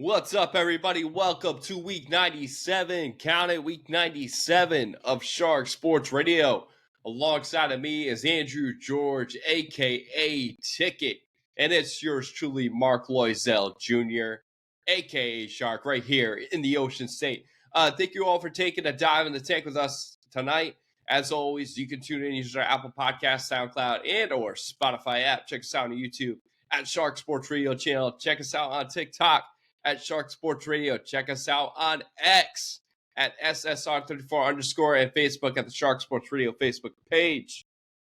What's up, everybody? Welcome to week 97. Count it, week 97 of Shark Sports Radio. Alongside of me is Andrew George, aka Ticket, and it's yours truly, Mark Loisel Jr., aka Shark, right here in the Ocean State. Thank you all for taking a dive in the tank with us tonight. As always, you can tune in using our Apple Podcast, SoundCloud, and or Spotify app. Check us out on YouTube at Shark Sports Radio channel. Check us out on TikTok at Shark Sports Radio. Check us out on X at SSR34_ and Facebook at the Shark Sports Radio Facebook page.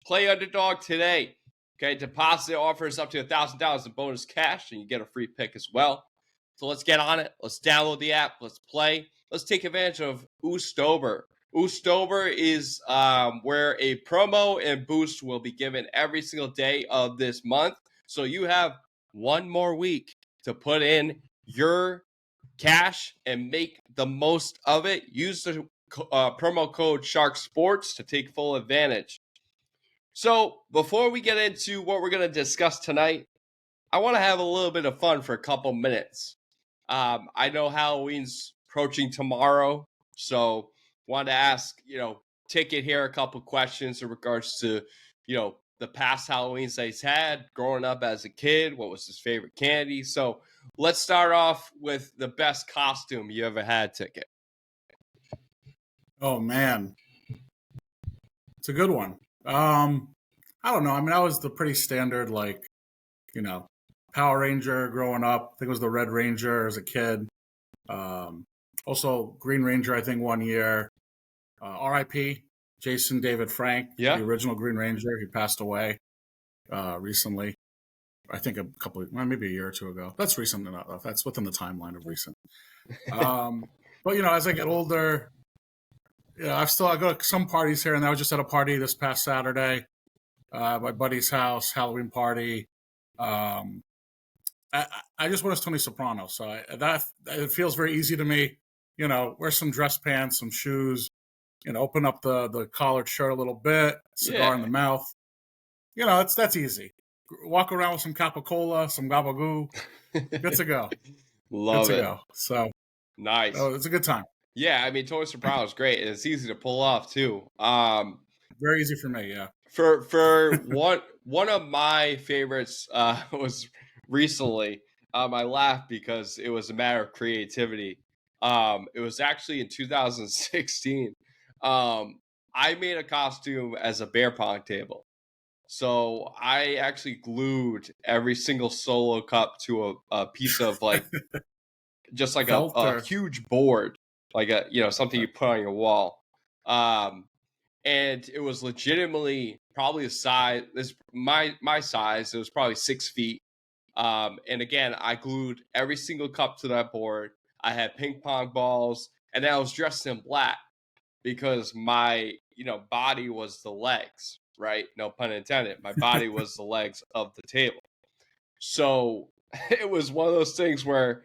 Play Underdog today. Okay, deposit offers up to $1,000 in bonus cash, and you get a free pick as well. So let's get on it. Let's download the app. Let's play. Let's take advantage of Oostober. Oostober is where a promo and boost will be given every single day of this month. So you have one more week to put in your cash and make the most of it. Use the promo code Shark Sports to take full advantage. So before we get into what we're going to discuss tonight, I want to have a little bit of fun for a couple minutes. I know Halloween's approaching tomorrow, so wanted to ask, Ticket here a couple questions in regards to, the past Halloweens that he's had growing up as a kid. What was his favorite candy? So let's start off with the best costume you ever had, Ticket. Oh, man. It's a good one. I don't know. I mean, I was the pretty standard, Power Ranger growing up. I think it was the Red Ranger as a kid. Also, Green Ranger, I think, one year. R.I.P. Jason David Frank, the original Green Ranger. He passed away recently. I think maybe a year or two ago. That's recent enough. That's within the timeline of recent. But, as I get older, I go to some parties here, and I was just at a party this past Saturday, my buddy's house, Halloween party. I just went as Tony Soprano, so it feels very easy to me. Wear some dress pants, some shoes, open up the collared shirt a little bit, cigar in the mouth. That's easy. Walk around with some Capicola, some Gabagoo. Good to go. Love it. Go. So nice. It's a good time. Yeah, I mean, Tony Soprano is great, and it's easy to pull off too. Very easy for me, yeah. For one of my favorites was recently. I laughed because it was a matter of creativity. It was actually in 2016. I made a costume as a beer pong table. So I actually glued every single solo cup to a piece of just like a huge board, like something you put on your wall. And it was legitimately probably the size. My size. It was probably 6 feet. And again, I glued every single cup to that board. I had ping pong balls, and I was dressed in black because my body was the legs, right? No pun intended. My body was the legs of the table. So it was one of those things where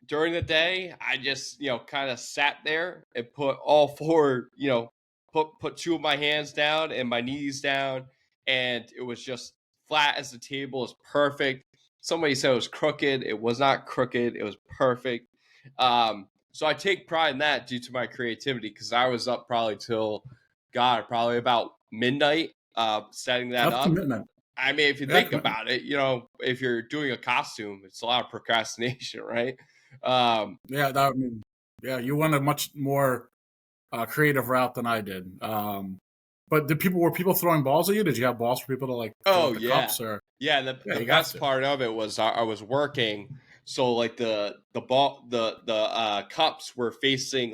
during the day, I just kind of sat there and put all four, put two of my hands down and my knees down, and it was just flat as the table. It was perfect. Somebody said it was crooked. It was not crooked. It was perfect. So I take pride in that due to my creativity, because I was up probably till probably about midnight setting that up. Commitment. I mean, if you think about it, if you're doing a costume, it's a lot of procrastination, right? You went a much more creative route than I did. But were people throwing balls at you? Did you have balls for people to throw the cups? Or the best part of it was I was working, so the cups were facing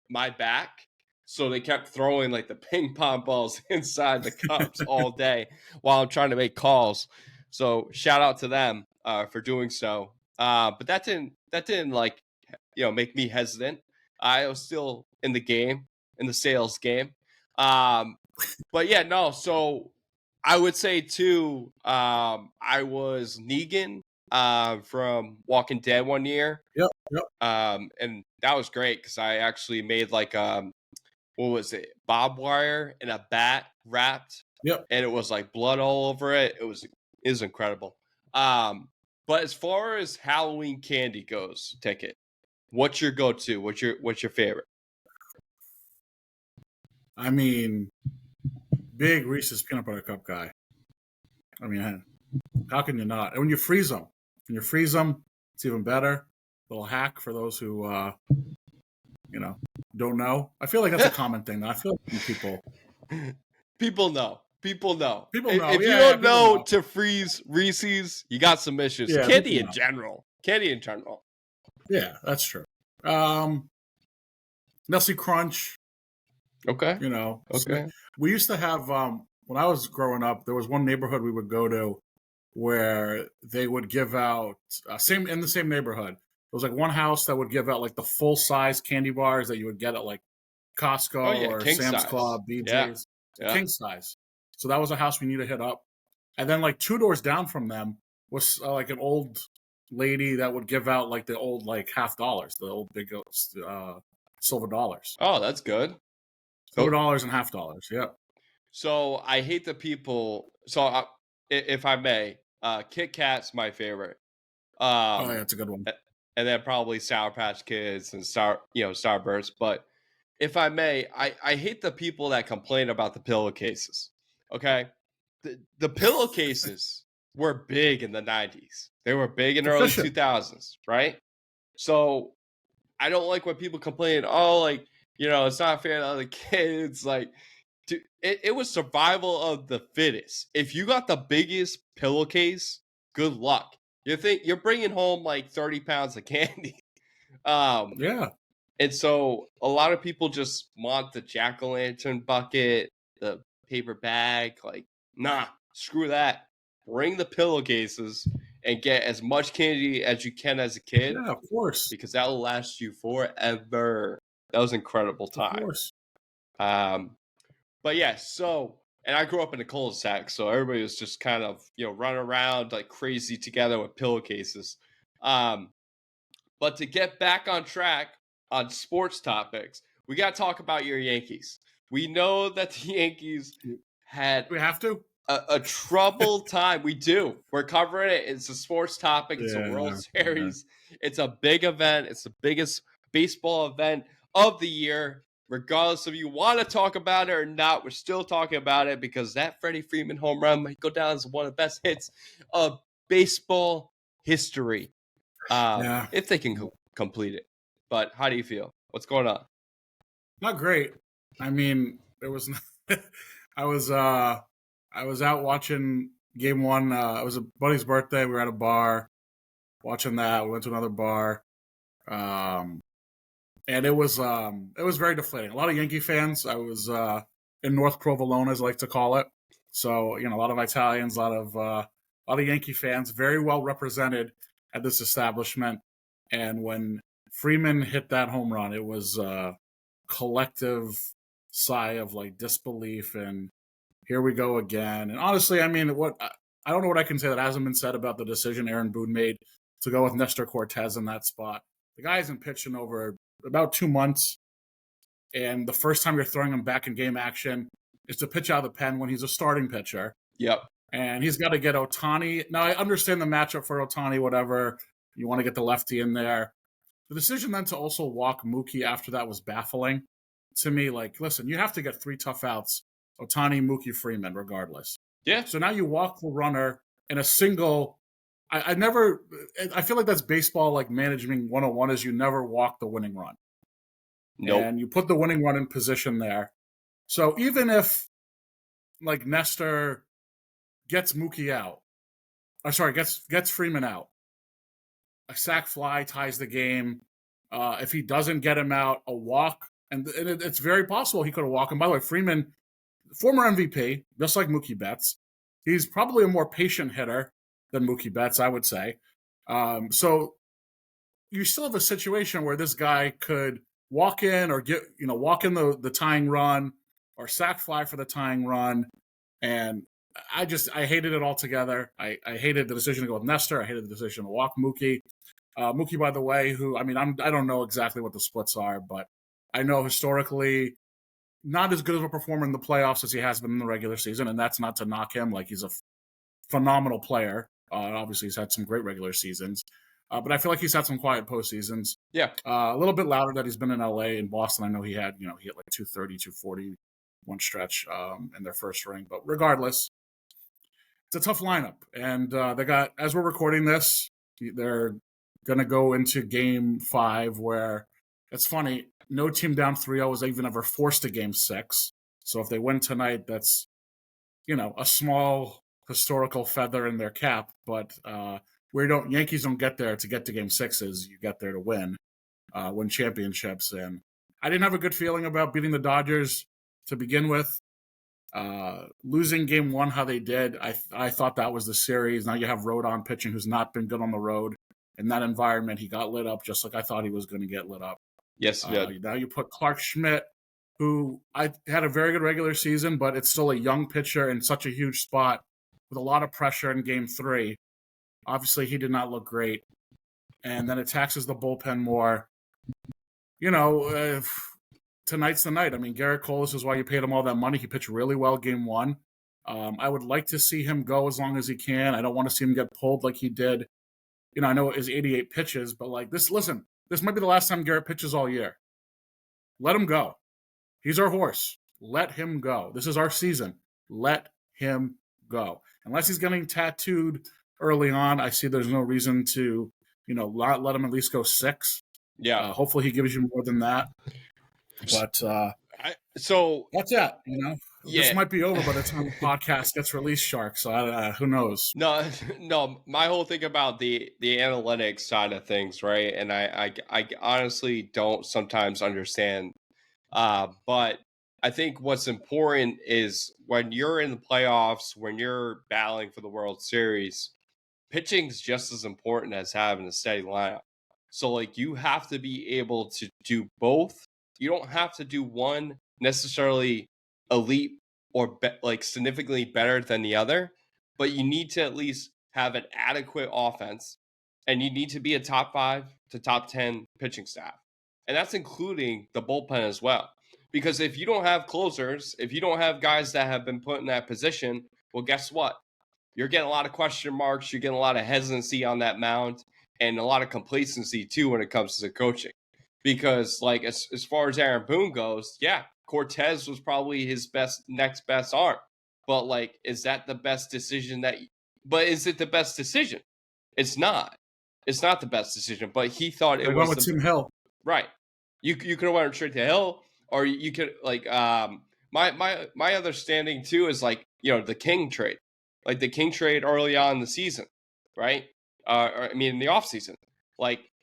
my back, so they kept throwing the ping pong balls inside the cups all day while I'm trying to make calls. So shout out to them for doing so. But that didn't make me hesitant. I was still in the game, in the sales game. But yeah, no. So I would say too, I was Negan from Walking Dead one year. Yep. And that was great because I actually made what was it? Barbed wire and a bat wrapped. Yep. And it was blood all over it. It was incredible. But as far as Halloween candy goes, Ticket, what's your go-to? What's your favorite? I mean, big Reese's peanut butter cup guy. I mean, how can you not? And when you freeze them, it's even better. Little hack for those who, don't know. I feel like that's a common thing. I feel like people know. People know. People know. If you Yeah, don't people know know. to freeze Reese's, you got some issues. Yeah, Candy in know. general. Yeah, that's true. Nestle Crunch. Okay. Okay. We used to have when I was growing up, there was one neighborhood we would go to where they would give out in the same neighborhood. There was like one house that would give out like the full size candy bars that you would get at like Costco or king Sam's size. Club, BJ's, king size. So that was a house we need to hit up. And then like 2 doors down from them was like an old lady that would give out like the old like $50, the old big silver dollars. Oh, that's good. $4 and $50. Yeah. So I hate the people. So if I may, Kit Kat's my favorite. Oh yeah, it's a good one. And then probably Sour Patch Kids and Starburst. But if I may, I hate the people that complain about the pillowcases. Okay, the pillowcases were big in the 90s. They were big in the early 2000s, right? So I don't like when people complain. Oh, like it's not fair to other kids. Like, dude, it was survival of the fittest. If you got the biggest pillowcase, good luck. You're bringing home like 30 pounds of candy. Yeah. And so a lot of people just want the jack-o'-lantern bucket, the paper bag. Like, nah, screw that. Bring the pillowcases and get as much candy as you can as a kid. Yeah, of course. Because that will last you forever. That was an incredible time. Of course. But yeah, and I grew up in a cul-de-sac, so everybody was just kind of, running around like crazy together with pillowcases. But to get back on track on sports topics, we got to talk about your Yankees. We know that the Yankees had we have to a troubled time. We do. We're covering it. It's a sports topic. It's a World Series. Yeah. It's a big event. It's the biggest baseball event of the year. Regardless if you want to talk about it or not, we're still talking about it because that Freddie Freeman home run might go down as one of the best hits of baseball history. If they can complete it. But how do you feel? What's going on? Not great. I mean, it was. I was out watching game one. It was a buddy's birthday. We were at a bar watching that. We went to another bar, and it was very deflating. A lot of Yankee fans. I was in North Provolone, as I like to call it. So a lot of Italians, a lot of Yankee fans, very well represented at this establishment. And when Freeman hit that home run, it was a collective sigh of like disbelief and here we go again. And honestly, I mean, I don't know what I can say that hasn't been said about the decision Aaron Boone made to go with Nestor Cortez in that spot. The guy hasn't pitched in over about 2 months, and the first time you're throwing him back in game action is to pitch out of the pen when he's a starting pitcher. Yep. And he's got to get Ohtani. Now, I understand the matchup for Ohtani, whatever. You want to get the lefty in there. The decision then to also walk Mookie after that was baffling to me. Like, listen, you have to get 3 tough outs. Ohtani, Mookie, Freeman, regardless. Yeah. So now you walk the runner in a single. I feel like that's baseball, like management 101 is you never walk the winning run. Nope. And you put the winning run in position there. So even if like Nestor gets Mookie out, gets Freeman out, a sac fly ties the game. If he doesn't get him out, a walk, and it's very possible he could have walked him. By the way, Freeman, former MVP, just like Mookie Betts, he's probably a more patient hitter than Mookie Betts, I would say. So you still have a situation where this guy could walk in or walk in the tying run or sac fly for the tying run. And I hated it altogether. I hated the decision to go with Nestor. I hated the decision to walk Mookie. Mookie, by the way, I don't know exactly what the splits are, but I know historically not as good of a performer in the playoffs as he has been in the regular season, and that's not to knock him. Like, he's a phenomenal player, Obviously, he's had some great regular seasons, but I feel like he's had some quiet postseasons. Yeah. A little bit louder that he's been in LA. In Boston, I know he had like 230, 240 one stretch in their first ring. But regardless, it's a tough lineup. And they got, as we're recording this, they're going to go into game 5 where it's funny. No team down 3-0 was even ever forced to game 6. So if they win tonight, that's, a small historical feather in their cap. But Yankees don't get there to get to game 6s. You get there to win championships. And I didn't have a good feeling about beating the Dodgers to begin with. Losing game 1 how they did, I thought that was the series. Now you have Rodon pitching, who's not been good on the road. In that environment, he got lit up just like I thought he was going to get lit up. Yes, he did. Now you put Clark Schmidt, who I had a very good regular season, but it's still a young pitcher in such a huge spot with a lot of pressure in game 3. Obviously, he did not look great. And then it taxes the bullpen more. Tonight's the night. I mean, Garrett Cole, this is why you paid him all that money. He pitched really well game 1. I would like to see him go as long as he can. I don't want to see him get pulled like he did. I know it was 88 pitches, but this might be the last time Garrett pitches all year. Let him go. He's our horse. Let him go. This is our season. Let him go. Unless he's getting tattooed early on, I see there's no reason to, let him at least go 6. Yeah. Hopefully he gives you more than that. But so that's it. Yeah. This might be over by the time the podcast gets released, Shark. So who knows? No. My whole thing about the analytics side of things, right? And I honestly don't sometimes understand. But I think what's important is when you're in the playoffs, when you're battling for the World Series, pitching's just as important as having a steady lineup. So you have to be able to do both. You don't have to do one necessarily elite or significantly better than the other, but you need to at least have an adequate offense, and you need to be a top 5 to top 10 pitching staff. And that's including the bullpen as well. Because if you don't have closers, if you don't have guys that have been put in that position, well, guess what? You're getting a lot of question marks. You're getting a lot of hesitancy on that mound and a lot of complacency, too, when it comes to the coaching. Because, as far as Aaron Boone goes, yeah, Cortez was probably his next best arm. But, is that the best decision but is it the best decision? It's not. It's not the best decision, but he thought it was. Went with Tim Hill. Right. You could have went straight to Hill, or you could, my understanding, too, is, the King trade. The King trade early on in the season, right? In the offseason.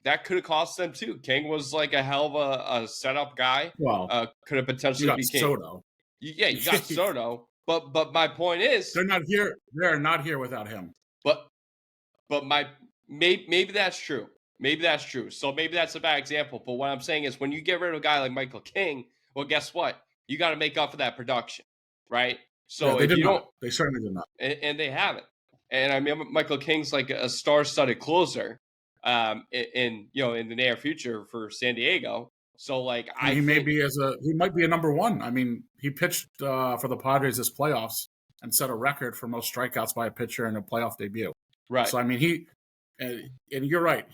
That could have cost them too. King was a hell of a setup guy. Well, could have potentially became Soto. You got Soto, but my point is they're not here. They're not here without him. But maybe that's true. Maybe that's true. So maybe that's a bad example. But what I'm saying is, when you get rid of a guy like Michael King, well, guess what? You got to make up for that production, right? So they certainly did not, and they haven't. And Michael King's a star-studded closer. In the near future for San Diego. So he might be a number 1. He pitched for the Padres this playoffs and set a record for most strikeouts by a pitcher in a playoff debut. Right. So and you're right.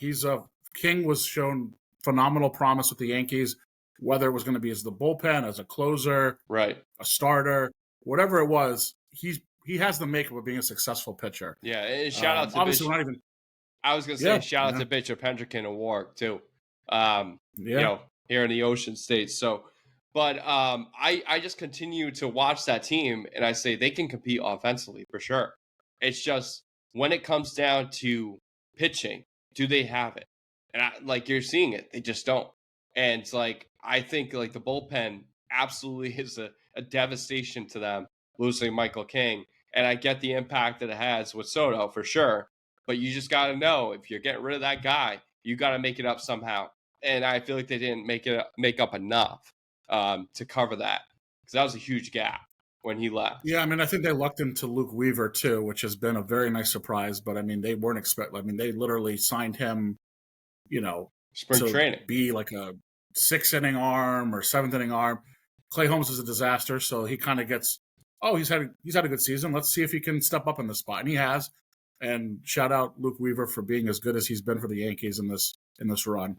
King was shown phenomenal promise with the Yankees, whether it was going to be as the bullpen, as a closer, right, a starter, whatever it was. He has the makeup of being a successful pitcher. Yeah, and shout out to obviously we're not even. I was going to say shout out to Bishop Hendricken and Warwick too. Here in the Ocean State. So, but I just continue to watch that team, and I say they can compete offensively for sure. It's just when it comes down to pitching, do they have it? And you're seeing it, they just don't. And I think the bullpen absolutely is a devastation to them losing Michael King, and I get the impact that it has with Soto for sure. But you just got to know, if you're getting rid of that guy, you got to make it up somehow. And I feel like they didn't make up enough to cover that, because that was a huge gap when he left. Yeah, I think they lucked into Luke Weaver too, which has been a very nice surprise. But they weren't expecting. They literally signed him, spring training, be like a 6th inning arm or 7th inning arm. Clay Holmes is a disaster, so he kind of gets. Oh, he's had a good season. Let's see if he can step up in the spot, and he has. And shout out Luke Weaver for being as good as he's been for the Yankees in this run.